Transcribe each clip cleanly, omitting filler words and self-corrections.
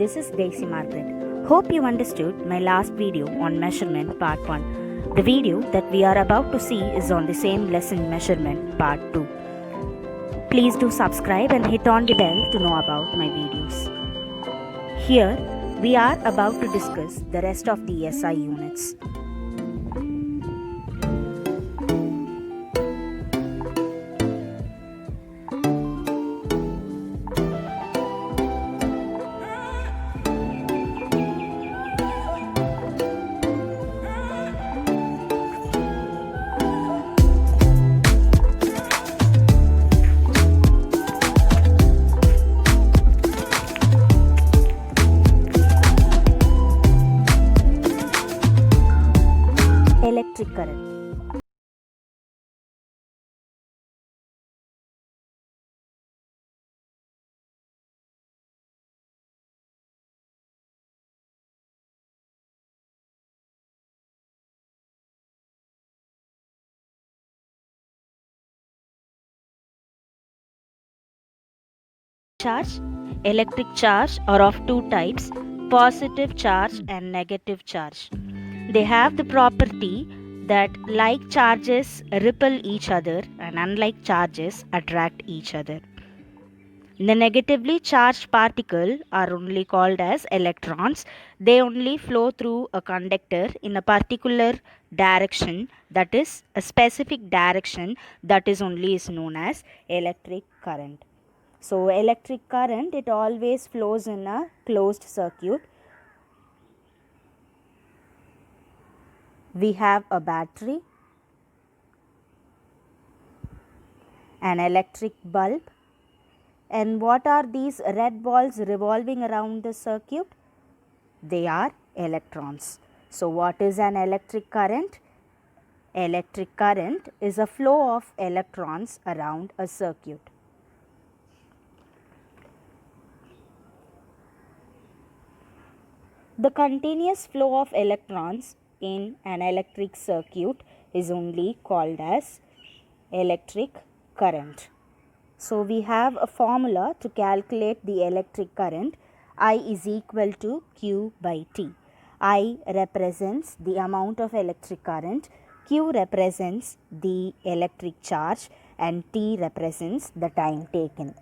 this is Daisy Margaret. Hope you understood my last video on measurement part 1. The video that we are about to see is on the same lesson measurement part 2. Please do subscribe and hit on the bell to know about my videos. Here we are about to discuss the rest of the SI units. Electric current. Charge. Electric charge are of two types, positive charge and negative charge. They have the property that like charges repel each other and unlike charges attract each other. The negatively charged particles are only called as electrons. They only flow through a conductor in a particular direction, that is a specific direction, that is only is known as electric current. So electric current, it always flows in a closed circuit. We have a battery, an electric bulb, and what are these red balls revolving around the circuit? They are electrons. So what is an electric current? Electric current is a flow of electrons around a circuit. The continuous flow of electrons in an electric circuit is only called as electric current. So we have a formula to calculate the electric current. I is equal to Q by T. I represents the amount of electric current, Q represents the electric charge, and T represents the time taken.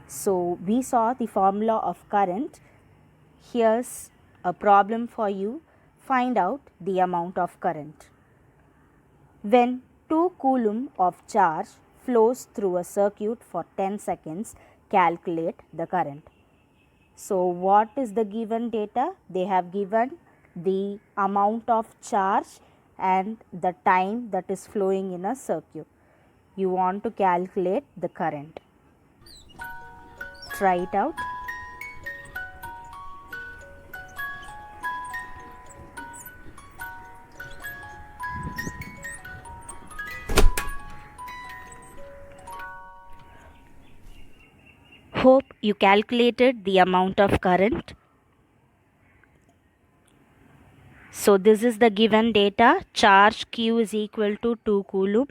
So we saw the formula of current. Here's a problem for you. Find out the amount of current. When 2 coulomb of charge flows through a circuit for 10 seconds, calculate the current. So what is the given data? They have given the amount of charge and the time that is flowing in a circuit. You want to calculate the current. Try it out. Hope you calculated the amount of current. So this is the given data. Charge Q is equal to 2 coulomb.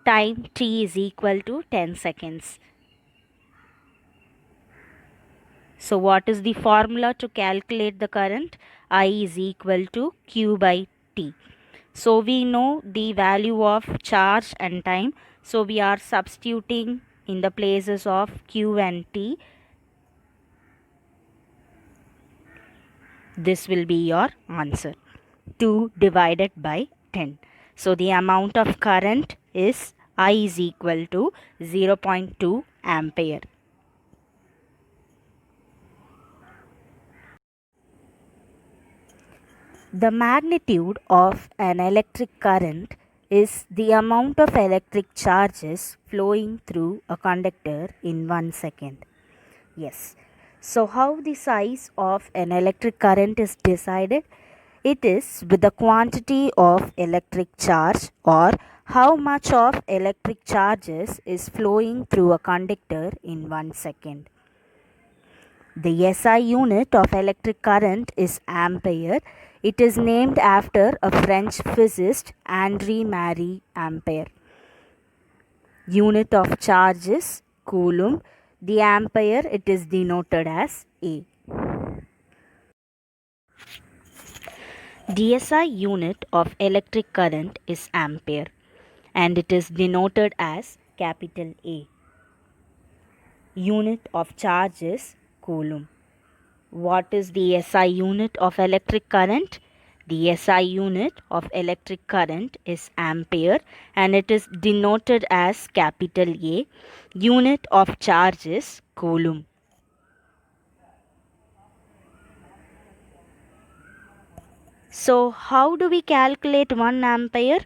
Time T is equal to 10 seconds. So what is the formula to calculate the current? I is equal to Q by T. So we know the value of charge and time. So we are substituting in the places of Q and T. This will be your answer. 2 divided by 10. So the amount of current is I is equal to 0.2 ampere. The magnitude of an electric current is the amount of electric charges flowing through a conductor in 1 second. Yes. So how the size of an electric current is decided? It is with the quantity of electric charge or how much of electric charges is flowing through a conductor in 1 second. The SI unit of electric current is ampere. It is named after a French physicist, Henri Marie Ampere. Unit of charge is coulomb. The ampere, it is denoted as A. The SI unit of electric current is ampere and it is denoted as capital A. Unit of charge is coulomb. What is the SI unit of electric current? The SI unit of electric current is ampere and it is denoted as capital A. Unit of charge is coulomb. So, how do we calculate 1 ampere?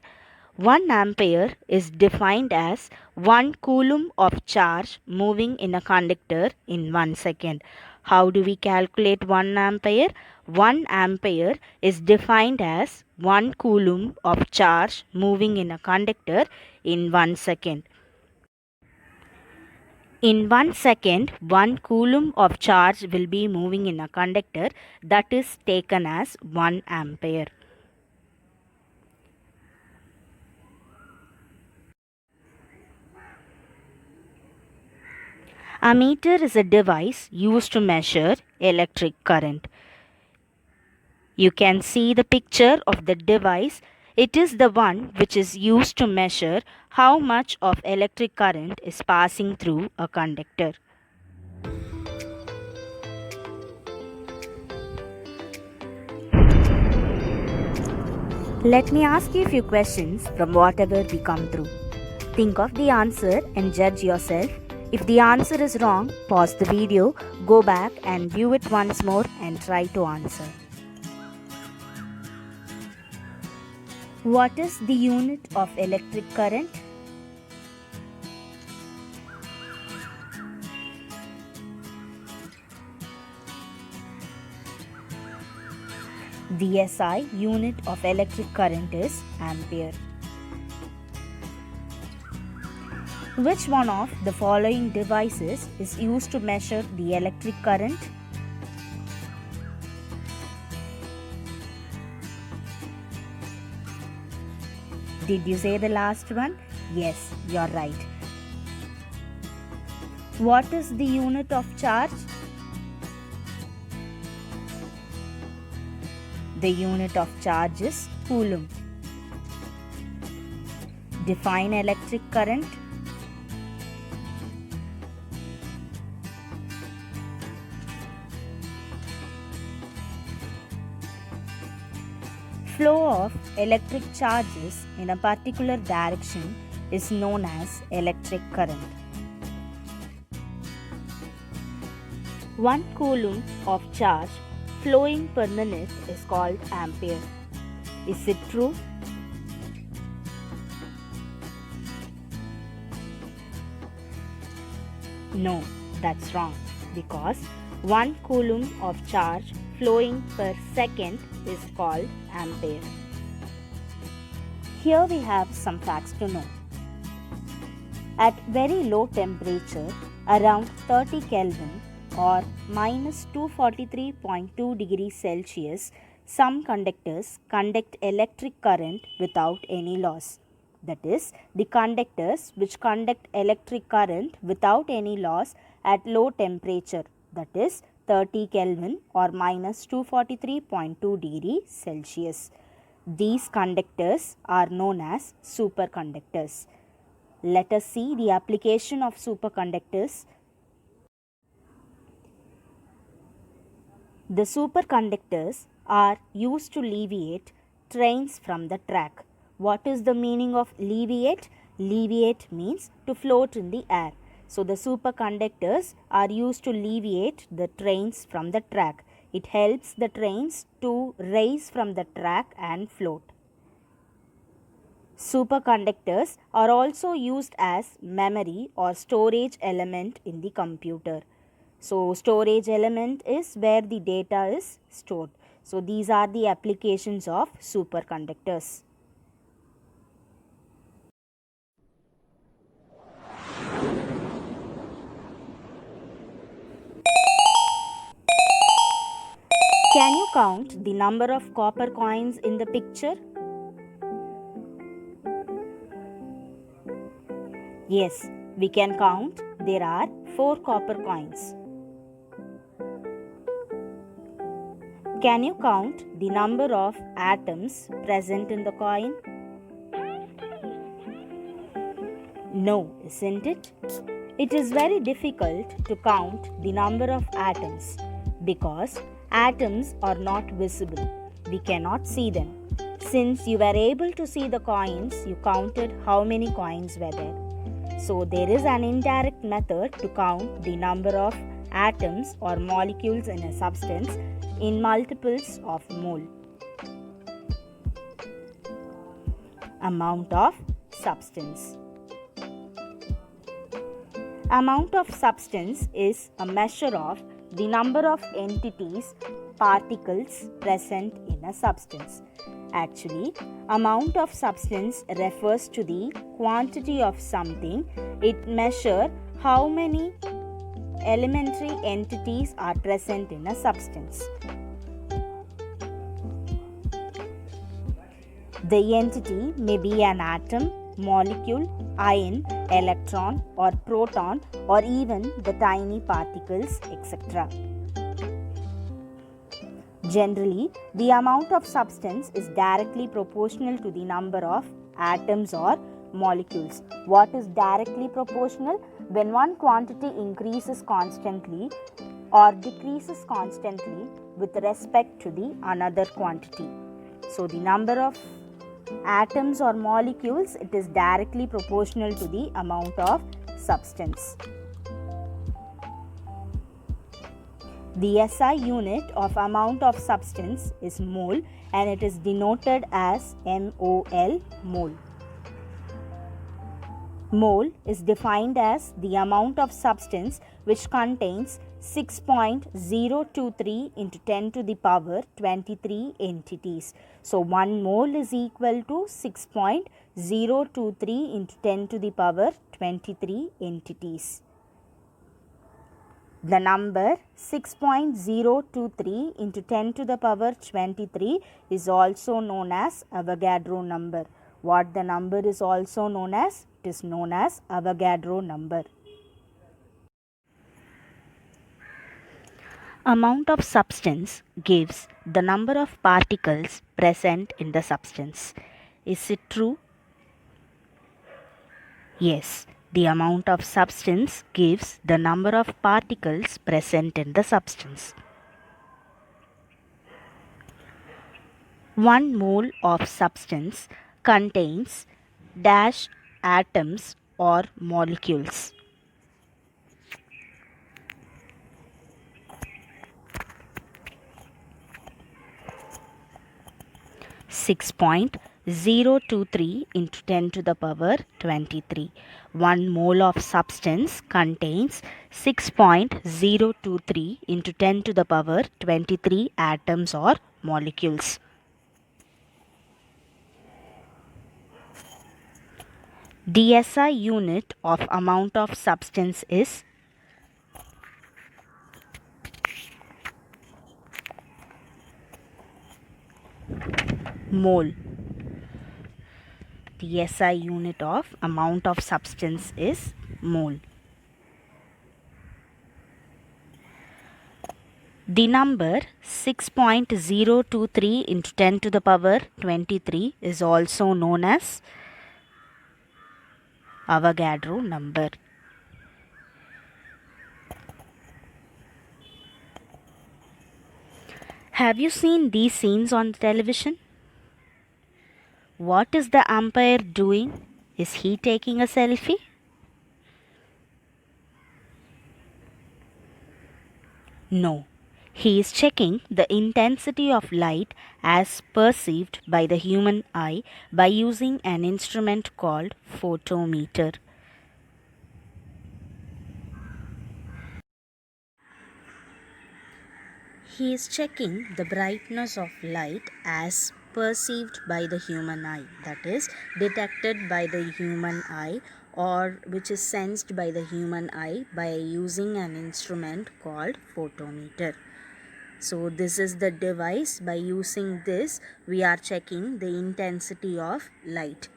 1 ampere is defined as 1 coulomb of charge moving in a conductor in 1 second. How do we calculate 1 ampere? 1 ampere is defined as 1 coulomb of charge moving in a conductor in 1 second. In 1 second, 1 coulomb of charge will be moving in a conductor, that is taken as 1 ampere. A meter is a device used to measure electric current. You can see the picture of the device. It is the one which is used to measure how much of electric current is passing through a conductor. Let me ask you a few questions from whatever we come through. Think of the answer and judge yourself. If the answer is wrong, pause the video, go back and view it once more and try to answer. What is the unit of electric current? The SI unit of electric current is ampere. Which one of the following devices is used to measure the electric current? Did you say the last one? Yes, you're right. What is the unit of charge? The unit of charge is coulomb. Define electric current. Flow of electric charges in a particular direction is known as electric current. 1 coulomb of charge flowing per minute is called ampere. Is it true? No, that's wrong, because 1 coulomb of charge flowing per second is called ampere. Here we have some facts to know. At very low temperature, around 30 Kelvin or minus 243.2 degrees Celsius, some conductors conduct electric current without any loss. That is, the conductors which conduct electric current without any loss at low temperature, that is 30 Kelvin or minus 243.2 degrees Celsius. These conductors are known as superconductors. Let us see the application of superconductors. The superconductors are used to alleviate trains from the track. What is the meaning of alleviate? Alleviate means to float in the air. So, the superconductors are used to alleviate the trains from the track. It helps the trains to rise from the track and float. Superconductors are also used as memory or storage element in the computer. So, storage element is where the data is stored. So, these are the applications of superconductors. Can you count the number of copper coins in the picture? Yes, we can count. There are 4 copper coins. Can you count the number of atoms present in the coin? No, isn't it? It is very difficult to count the number of atoms because atoms are not visible. We cannot see them. Since you were able to see the coins, you counted how many coins were there. So there is an indirect method to count the number of atoms or molecules in a substance in multiples of mole. Amount of substance. Amount of substance is a measure of the number of entities, particles present in a substance. Actually, amount of substance refers to the quantity of something. It measures how many elementary entities are present in a substance. The entity may be an atom, molecule, ion, electron or proton or even the tiny particles, etc. Generally, the amount of substance is directly proportional to the number of atoms or molecules. What is directly proportional? When one quantity increases constantly or decreases constantly with respect to the another quantity. So, the number of atoms or molecules, it is directly proportional to the amount of substance. The SI unit of amount of substance is mole and it is denoted as MOL, mole. Mole is defined as the amount of substance which contains 6.023 into 10 to the power 23 entities. So, 1 mole is equal to 6.023 into 10 to the power 23 entities. The number 6.023 into 10 to the power 23 is also known as Avogadro number. What the number is also known as? It is known as Avogadro number. Amount of substance gives the number of particles present in the substance. Is it true? Yes, the amount of substance gives the number of particles present in the substance. 1 mole of substance contains dash atoms or molecules. Six point 023 into 10 to the power 23. 1 mole of substance contains 6.023 into 10 to the power 23 atoms or molecules. The SI unit of amount of substance is mole. The SI unit of amount of substance is mole. The number 6.023 into 10 to the power 23 is also known as Avogadro number. Have you seen these scenes on television? What is the umpire doing? Is he taking a selfie? No. He is checking the intensity of light as perceived by the human eye by using an instrument called photometer. He is checking the brightness of light as perceived by the human eye, that is, detected by the human eye or which is sensed by the human eye by using an instrument called photometer. So this is the device. By using this, we are checking the intensity of light.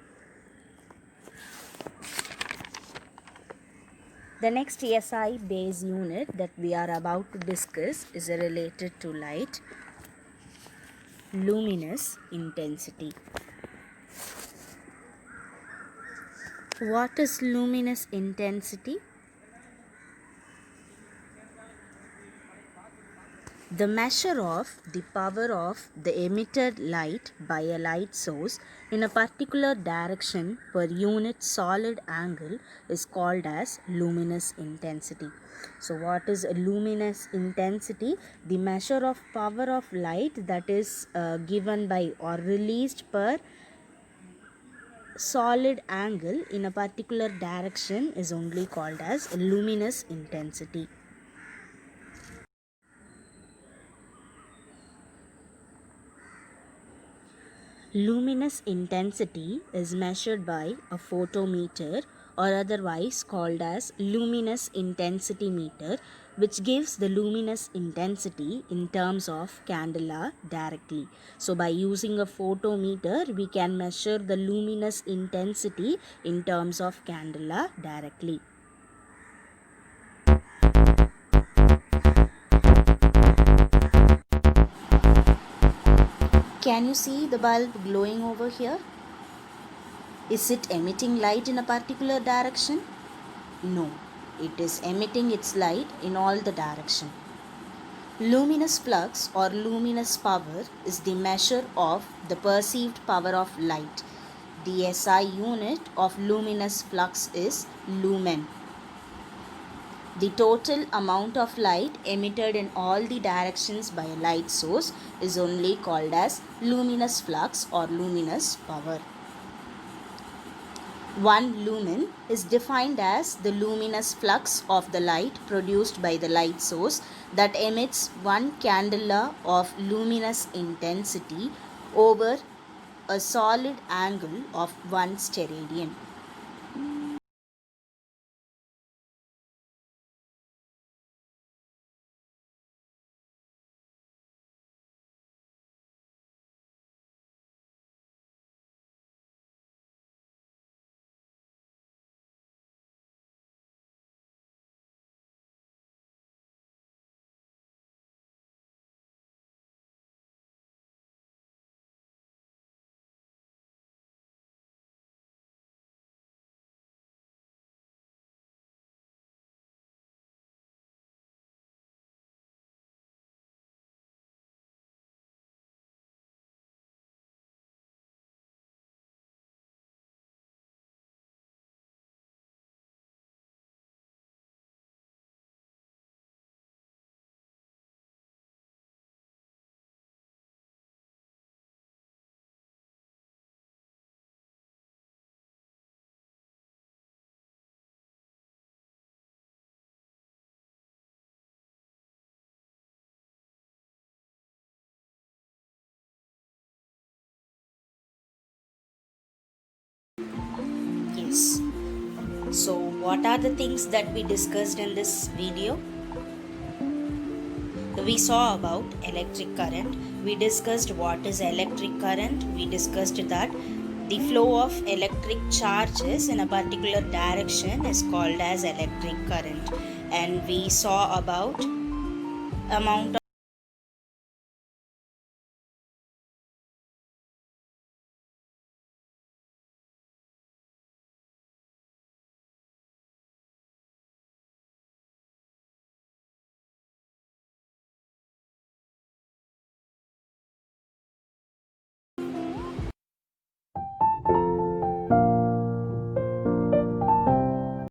The next SI base unit that we are about to discuss is related to light, luminous intensity. What is luminous intensity? The measure of the power of the emitted light by a light source in a particular direction per unit solid angle is called as luminous intensity. So what is luminous intensity? The measure of power of light that is given by or released per solid angle in a particular direction is only called as luminous intensity. Luminous intensity is measured by a photometer or otherwise called as luminous intensity meter, which gives the luminous intensity in terms of candela directly. So by using a photometer we can measure the luminous intensity in terms of candela directly. Can you see the bulb glowing over here? Is it emitting light in a particular direction? No, it is emitting its light in all the direction. Luminous flux or luminous power is the measure of the perceived power of light. The SI unit of luminous flux is lumen. The total amount of light emitted in all the directions by a light source is only called as luminous flux or luminous power. 1 lumen is defined as the luminous flux of the light produced by the light source that emits 1 candela of luminous intensity over a solid angle of 1 steradian. Yes. So what are the things that we discussed in this video? We saw about electric current. We discussed what is electric current. We discussed that the flow of electric charges in a particular direction is called as electric current. And we saw about amount